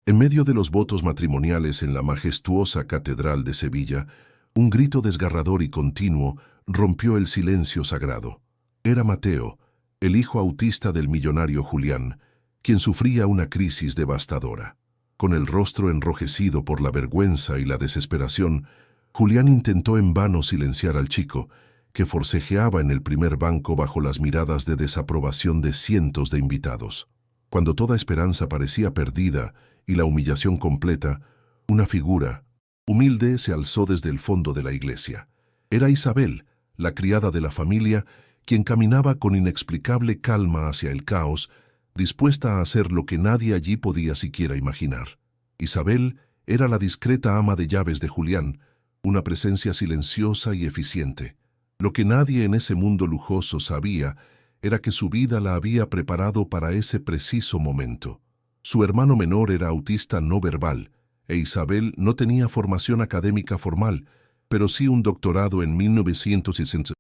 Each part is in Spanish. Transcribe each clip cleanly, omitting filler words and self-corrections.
En medio de los votos matrimoniales en la majestuosa Catedral de Sevilla, un grito desgarrador y continuo rompió el silencio sagrado. Era Mateo, el hijo autista del millonario Julián, quien sufría una crisis devastadora. Con el rostro enrojecido por la vergüenza y la desesperación, Julián intentó en vano silenciar al chico, que forcejeaba en el primer banco bajo las miradas de desaprobación de cientos de invitados. Cuando toda esperanza parecía perdida y la humillación completa, una figura humilde se alzó desde el fondo de la iglesia. Era Isabel, la criada de la familia, quien caminaba con inexplicable calma hacia el caos, dispuesta a hacer lo que nadie allí podía siquiera imaginar. Isabel era la discreta ama de llaves de Julián, una presencia silenciosa y eficiente. Lo que nadie en ese mundo lujoso sabía era que su vida la había preparado para ese preciso momento. Su hermano menor era autista no verbal, e Isabel no tenía formación académica formal, pero sí un doctorado en 1960.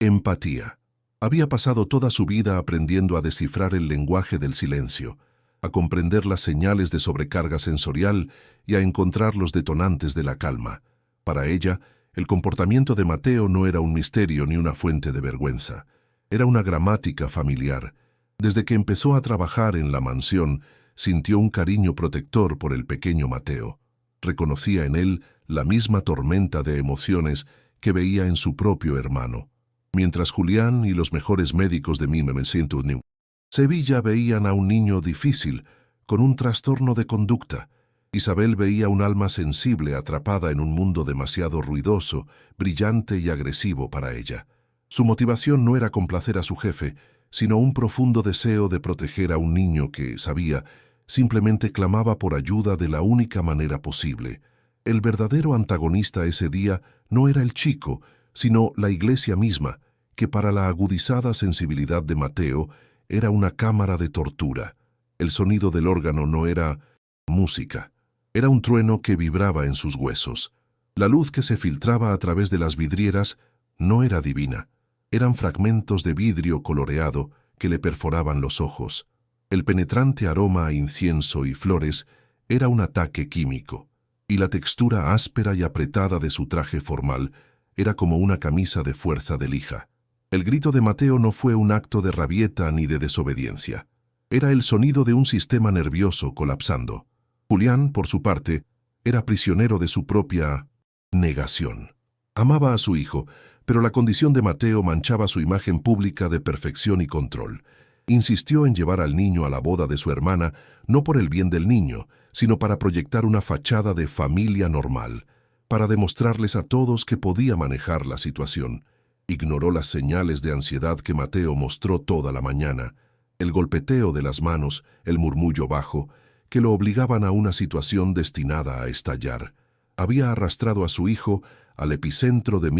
Empatía. Había pasado toda su vida aprendiendo a descifrar el lenguaje del silencio, a comprender las señales de sobrecarga sensorial y a encontrar los detonantes de la calma. Para ella, el comportamiento de Mateo no era un misterio ni una fuente de vergüenza. Era una gramática familiar. Desde que empezó a trabajar en la mansión, sintió un cariño protector por el pequeño Mateo. Reconocía en él la misma tormenta de emociones que veía en su propio hermano. Mientras Julián y los mejores médicos de 1900 Sevilla veían a un niño difícil, con un trastorno de conducta, Isabel veía un alma sensible atrapada en un mundo demasiado ruidoso, brillante y agresivo para ella. Su motivación no era complacer a su jefe, sino un profundo deseo de proteger a un niño que, sabía, simplemente clamaba por ayuda de la única manera posible. El verdadero antagonista ese día no era el chico, sino la iglesia misma, que para la agudizada sensibilidad de Mateo era una cámara de tortura. El sonido del órgano no era música, era un trueno que vibraba en sus huesos. La luz que se filtraba a través de las vidrieras no era divina, eran fragmentos de vidrio coloreado que le perforaban los ojos. El penetrante aroma a incienso y flores era un ataque químico, y la textura áspera y apretada de su traje formal era como una camisa de fuerza de lija. El grito de Mateo no fue un acto de rabieta ni de desobediencia. Era el sonido de un sistema nervioso colapsando. Julián, por su parte, era prisionero de su propia negación. Amaba a su hijo, pero la condición de Mateo manchaba su imagen pública de perfección y control. Insistió en llevar al niño a la boda de su hermana, no por el bien del niño, sino para proyectar una fachada de familia normal, para demostrarles a todos que podía manejar la situación. Ignoró las señales de ansiedad que Mateo mostró toda la mañana, el golpeteo de las manos, el murmullo bajo, que lo obligaban a una situación destinada a estallar. Había arrastrado a su hijo al epicentro de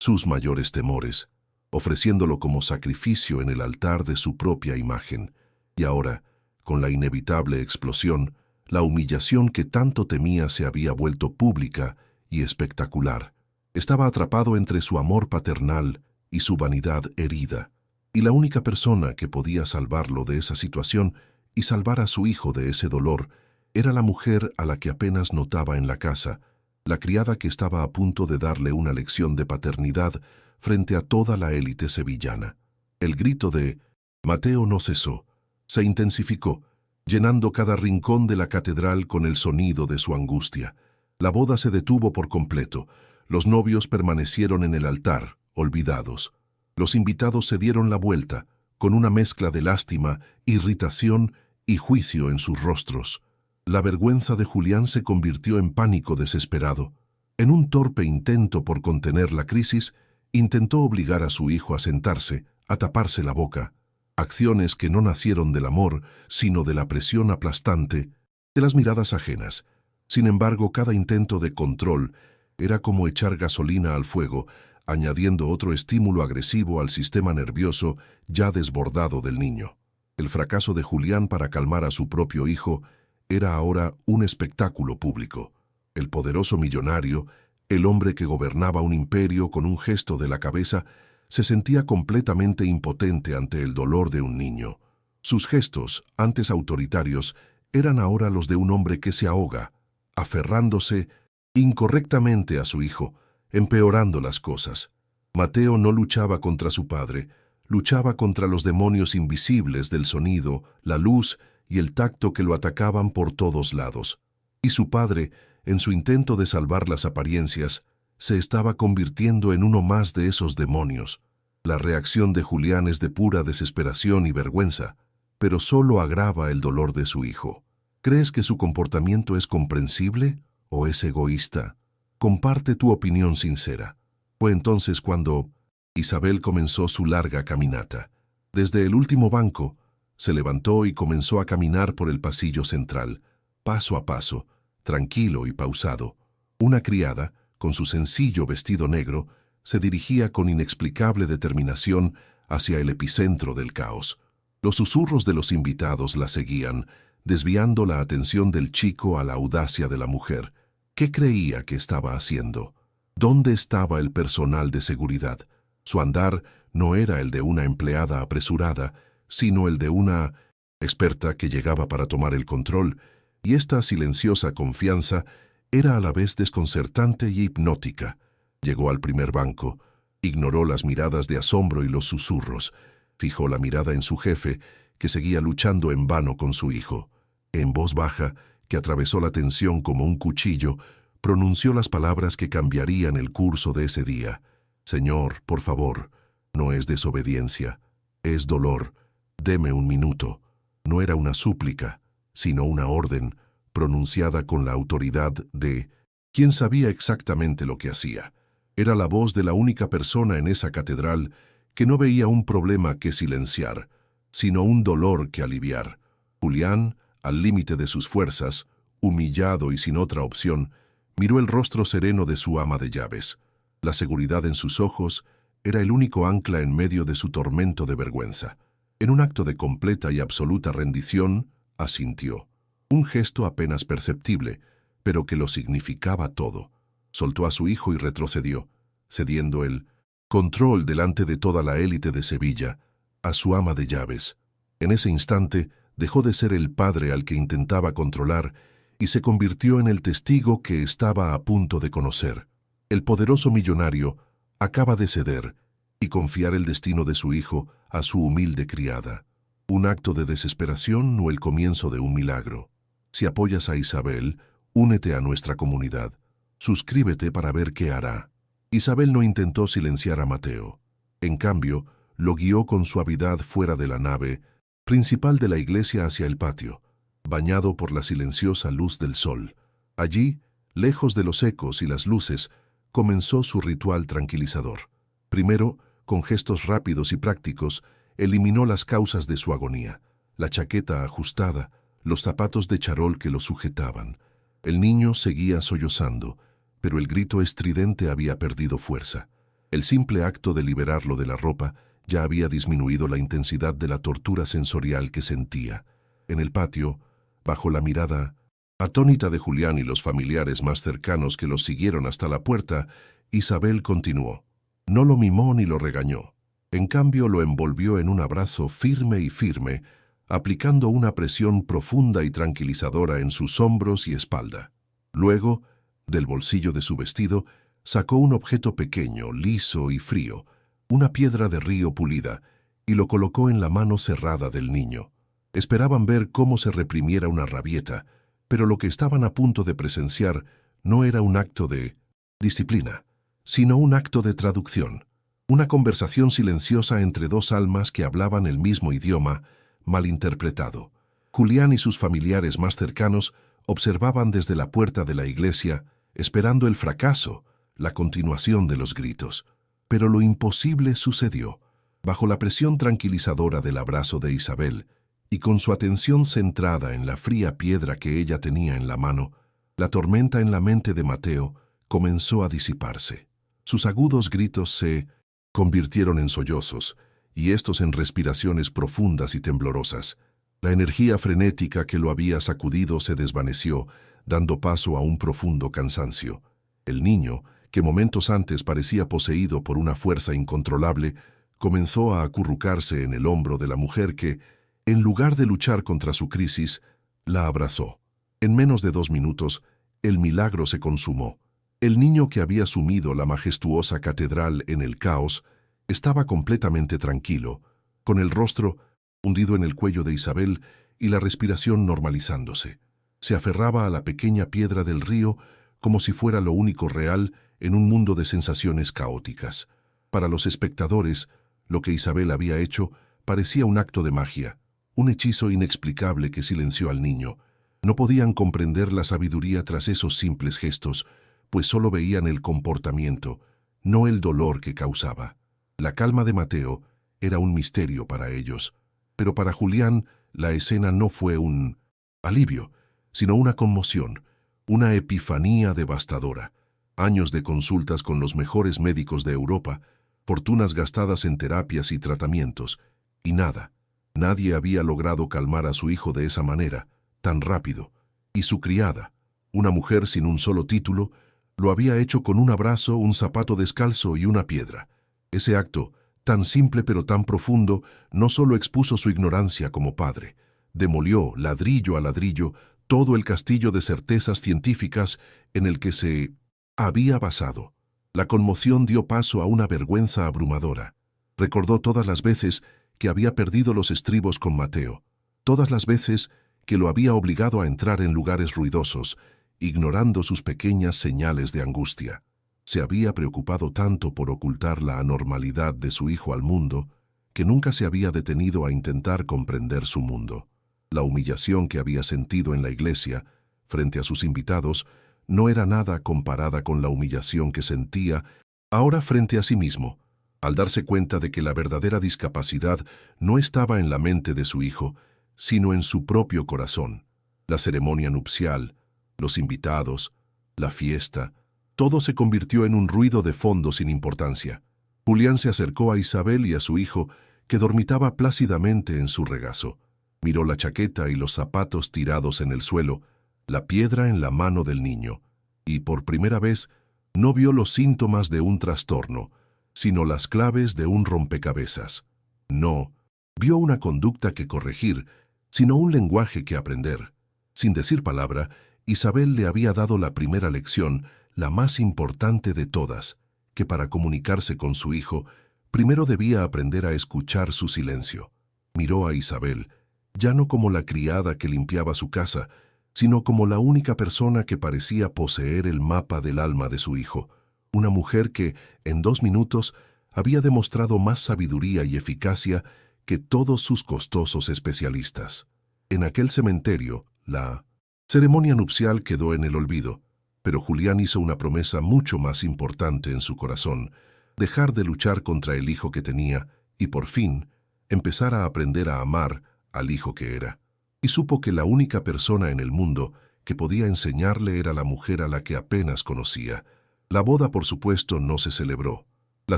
sus mayores temores, ofreciéndolo como sacrificio en el altar de su propia imagen. Y ahora, con la inevitable explosión, la humillación que tanto temía se había vuelto pública y espectacular. Estaba atrapado entre su amor paternal y su vanidad herida, y la única persona que podía salvarlo de esa situación y salvar a su hijo de ese dolor era la mujer a la que apenas notaba en la casa, la criada que estaba a punto de darle una lección de paternidad frente a toda la élite sevillana. El grito de Mateo no cesó, se intensificó, llenando cada rincón de la catedral con el sonido de su angustia. La boda se detuvo por completo. Los novios permanecieron en el altar, olvidados. Los invitados se dieron la vuelta, con una mezcla de lástima, irritación y juicio en sus rostros. La vergüenza de Julián se convirtió en pánico desesperado. En un torpe intento por contener la crisis, intentó obligar a su hijo a sentarse, a taparse la boca. Acciones que no nacieron del amor, sino de la presión aplastante de las miradas ajenas. Sin embargo, cada intento de control era como echar gasolina al fuego, añadiendo otro estímulo agresivo al sistema nervioso ya desbordado del niño. El fracaso de Julián para calmar a su propio hijo era ahora un espectáculo público. El poderoso millonario, el hombre que gobernaba un imperio con un gesto de la cabeza, se sentía completamente impotente ante el dolor de un niño. Sus gestos, antes autoritarios, eran ahora los de un hombre que se ahoga, aferrándose incorrectamente a su hijo, empeorando las cosas. Mateo no luchaba contra su padre, luchaba contra los demonios invisibles del sonido, la luz y el tacto que lo atacaban por todos lados. Y su padre, en su intento de salvar las apariencias, se estaba convirtiendo en uno más de esos demonios. La reacción de Julián es de pura desesperación y vergüenza, pero solo agrava el dolor de su hijo. ¿Crees que su comportamiento es comprensible o es egoísta? Comparte tu opinión sincera. Fue entonces cuando Isabel comenzó su larga caminata. Desde el último banco, se levantó y comenzó a caminar por el pasillo central, paso a paso, tranquilo y pausado. Una criada, con su sencillo vestido negro, se dirigía con inexplicable determinación hacia el epicentro del caos. Los susurros de los invitados la seguían, desviando la atención del chico a la audacia de la mujer. ¿Qué creía que estaba haciendo? ¿Dónde estaba el personal de seguridad? Su andar no era el de una empleada apresurada, sino el de una experta que llegaba para tomar el control, y esta silenciosa confianza era a la vez desconcertante y hipnótica. Llegó al primer banco, ignoró las miradas de asombro y los susurros, fijó la mirada en su jefe, que seguía luchando en vano con su hijo. En voz baja, que atravesó la tensión como un cuchillo, pronunció las palabras que cambiarían el curso de ese día. Señor, por favor, no es desobediencia, es dolor. Deme un minuto. No era una súplica, sino una orden, pronunciada con la autoridad de quien sabía exactamente lo que hacía. Era la voz de la única persona en esa catedral que no veía un problema que silenciar, sino un dolor que aliviar. Julián, al límite de sus fuerzas, humillado y sin otra opción, miró el rostro sereno de su ama de llaves. La seguridad en sus ojos era el único ancla en medio de su tormento de vergüenza. En un acto de completa y absoluta rendición, asintió. Un gesto apenas perceptible, pero que lo significaba todo. Soltó a su hijo y retrocedió, cediendo el control delante de toda la élite de Sevilla, a su ama de llaves. En ese instante dejó de ser el padre al que intentaba controlar y se convirtió en el testigo que estaba a punto de conocer. El poderoso millonario acaba de ceder y confiar el destino de su hijo a su humilde criada. ¿Un acto de desesperación o el comienzo de un milagro? Si apoyas a Isabel, únete a nuestra comunidad. Suscríbete para ver qué hará. Isabel no intentó silenciar a Mateo. En cambio, lo guió con suavidad fuera de la nave principal de la iglesia hacia el patio, bañado por la silenciosa luz del sol. Allí, lejos de los ecos y las luces, comenzó su ritual tranquilizador. Primero, con gestos rápidos y prácticos, eliminó las causas de su agonía, la chaqueta ajustada, los zapatos de charol que lo sujetaban. El niño seguía sollozando, pero el grito estridente había perdido fuerza. El simple acto de liberarlo de la ropa ya había disminuido la intensidad de la tortura sensorial que sentía. En el patio, bajo la mirada atónita de Julián y los familiares más cercanos que los siguieron hasta la puerta, Isabel continuó. No lo mimó ni lo regañó. En cambio, lo envolvió en un abrazo firme, aplicando una presión profunda y tranquilizadora en sus hombros y espalda. Luego, del bolsillo de su vestido, sacó un objeto pequeño, liso y frío, una piedra de río pulida, y lo colocó en la mano cerrada del niño. Esperaban ver cómo se reprimiera una rabieta, pero lo que estaban a punto de presenciar no era un acto de disciplina, sino un acto de traducción, una conversación silenciosa entre dos almas que hablaban el mismo idioma, malinterpretado. Julián y sus familiares más cercanos observaban desde la puerta de la iglesia, esperando el fracaso, la continuación de los gritos. Pero lo imposible sucedió. Bajo la presión tranquilizadora del abrazo de Isabel, y con su atención centrada en la fría piedra que ella tenía en la mano, la tormenta en la mente de Mateo comenzó a disiparse. Sus agudos gritos se convirtieron en sollozos, y estos en respiraciones profundas y temblorosas. La energía frenética que lo había sacudido se desvaneció, dando paso a un profundo cansancio. El niño, que momentos antes parecía poseído por una fuerza incontrolable, comenzó a acurrucarse en el hombro de la mujer que, en lugar de luchar contra su crisis, La abrazó. En menos de 2 minutos, el milagro se consumó. El niño que había sumido la majestuosa catedral en el caos estaba completamente tranquilo, con el rostro hundido en el cuello de Isabel y la respiración normalizándose. Se aferraba a la pequeña piedra del río como si fuera lo único real en un mundo de sensaciones caóticas. Para los espectadores, lo que Isabel había hecho parecía un acto de magia, un hechizo inexplicable que silenció al niño. No podían comprender la sabiduría tras esos simples gestos, pues solo veían el comportamiento, no el dolor que causaba. La calma de Mateo era un misterio para ellos, pero para Julián la escena no fue un alivio, sino una conmoción, una epifanía devastadora. Años de consultas con los mejores médicos de Europa, fortunas gastadas en terapias y tratamientos, y nada. Nadie había logrado calmar a su hijo de esa manera, tan rápido. Y su criada, una mujer sin un solo título, lo había hecho con un abrazo, un zapato descalzo y una piedra. Ese acto, tan simple pero tan profundo, no solo expuso su ignorancia como padre, demolió, ladrillo a ladrillo, todo el castillo de certezas científicas en el que se había basado. La conmoción dio paso a una vergüenza abrumadora. Recordó todas las veces que había perdido los estribos con Mateo, todas las veces que lo había obligado a entrar en lugares ruidosos, ignorando sus pequeñas señales de angustia. Se había preocupado tanto por ocultar la anormalidad de su hijo al mundo, que nunca se había detenido a intentar comprender su mundo. La humillación que había sentido en la iglesia, frente a sus invitados, no era nada comparada con la humillación que sentía ahora frente a sí mismo, al darse cuenta de que la verdadera discapacidad no estaba en la mente de su hijo, sino en su propio corazón. La ceremonia nupcial, los invitados, la fiesta, todo se convirtió en un ruido de fondo sin importancia. Julián se acercó a Isabel y a su hijo, que dormitaba plácidamente en su regazo. Miró la chaqueta y los zapatos tirados en el suelo, la piedra en la mano del niño, y por primera vez no vio los síntomas de un trastorno, sino las claves de un rompecabezas. No vio una conducta que corregir, sino un lenguaje que aprender. Sin decir palabra, Isabel le había dado la primera lección, la más importante de todas, que para comunicarse con su hijo, primero debía aprender a escuchar su silencio. Miró a Isabel, ya no como la criada que limpiaba su casa, sino como la única persona que parecía poseer el mapa del alma de su hijo, una mujer que, en 2 minutos, había demostrado más sabiduría y eficacia que todos sus costosos especialistas. En aquel cementerio, la ceremonia nupcial quedó en el olvido, pero Julián hizo una promesa mucho más importante en su corazón: dejar de luchar contra el hijo que tenía y, por fin, empezar a aprender a amar al hijo que era. Y supo que la única persona en el mundo que podía enseñarle era la mujer a la que apenas conocía. La boda, por supuesto, no se celebró. La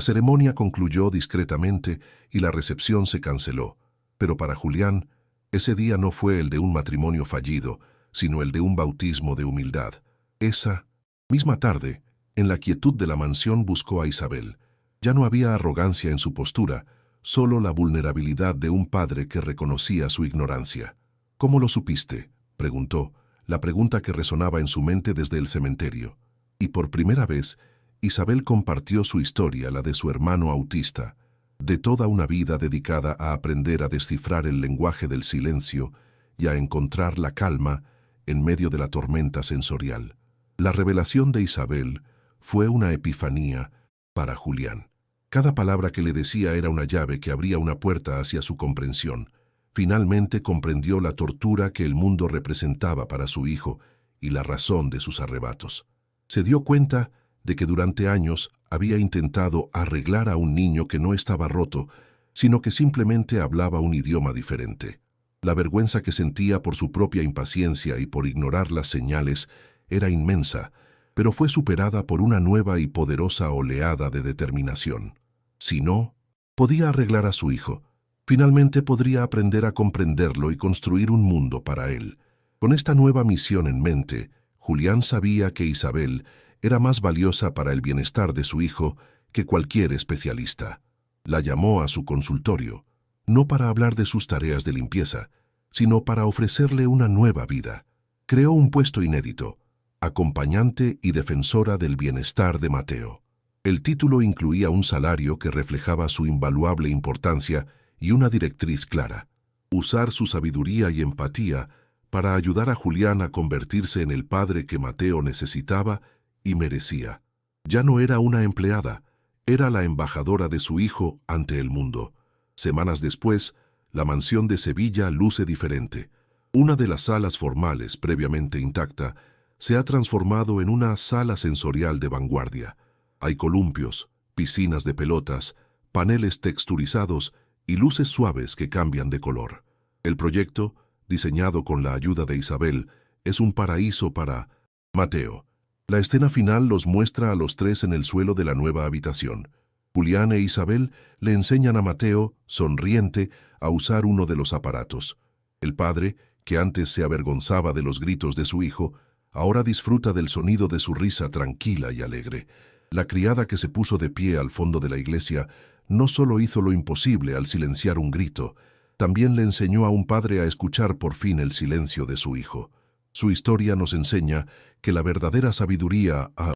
ceremonia concluyó discretamente y la recepción se canceló. Pero para Julián, ese día no fue el de un matrimonio fallido, sino el de un bautismo de humildad. Esa misma tarde, en la quietud de la mansión, buscó a Isabel. Ya no había arrogancia en su postura, solo la vulnerabilidad de un padre que reconocía su ignorancia. «¿Cómo lo supiste?», preguntó, la pregunta que resonaba en su mente desde el cementerio. Y por primera vez, Isabel compartió su historia, la de su hermano autista, de toda una vida dedicada a aprender a descifrar el lenguaje del silencio y a encontrar la calma en medio de la tormenta sensorial. La revelación de Isabel fue una epifanía para Julián. Cada palabra que le decía era una llave que abría una puerta hacia su comprensión. Finalmente comprendió la tortura que el mundo representaba para su hijo y la razón de sus arrebatos. Se dio cuenta de que durante años había intentado arreglar a un niño que no estaba roto, sino que simplemente hablaba un idioma diferente. La vergüenza que sentía por su propia impaciencia y por ignorar las señales era inmensa, pero fue superada por una nueva y poderosa oleada de determinación. Si no, podía arreglar a su hijo. Finalmente podría aprender a comprenderlo y construir un mundo para él. Con esta nueva misión en mente, Julián sabía que Isabel era más valiosa para el bienestar de su hijo que cualquier especialista. La llamó a su consultorio, no para hablar de sus tareas de limpieza, sino para ofrecerle una nueva vida. Creó un puesto inédito: acompañante y defensora del bienestar de Mateo. El título incluía un salario que reflejaba su invaluable importancia y una directriz clara: usar su sabiduría y empatía para ayudar a Julián a convertirse en el padre que Mateo necesitaba y merecía. Ya no era una empleada, era la embajadora de su hijo ante el mundo. Semanas después, la mansión de Sevilla luce diferente. Una de las salas formales, previamente intacta, se ha transformado en una sala sensorial de vanguardia. Hay columpios, piscinas de pelotas, paneles texturizados y luces suaves que cambian de color. El proyecto, diseñado con la ayuda de Isabel, es un paraíso para Mateo. La escena final los muestra a los tres en el suelo de la nueva habitación. Julián e Isabel le enseñan a Mateo, sonriente, a usar uno de los aparatos. El padre, que antes se avergonzaba de los gritos de su hijo, ahora disfruta del sonido de su risa tranquila y alegre. La criada que se puso de pie al fondo de la iglesia no solo hizo lo imposible al silenciar un grito, también le enseñó a un padre a escuchar por fin el silencio de su hijo. Su historia nos enseña que la verdadera sabiduría a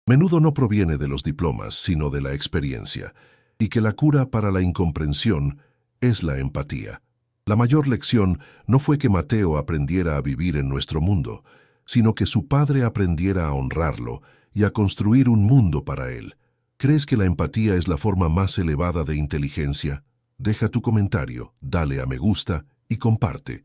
menudo no proviene de los diplomas, sino de la experiencia, y que la cura para la incomprensión es la empatía. La mayor lección no fue que Mateo aprendiera a vivir en nuestro mundo, sino que su padre aprendiera a honrarlo y a construir un mundo para él. ¿Crees que la empatía es la forma más elevada de inteligencia? Deja tu comentario, dale a me gusta y comparte.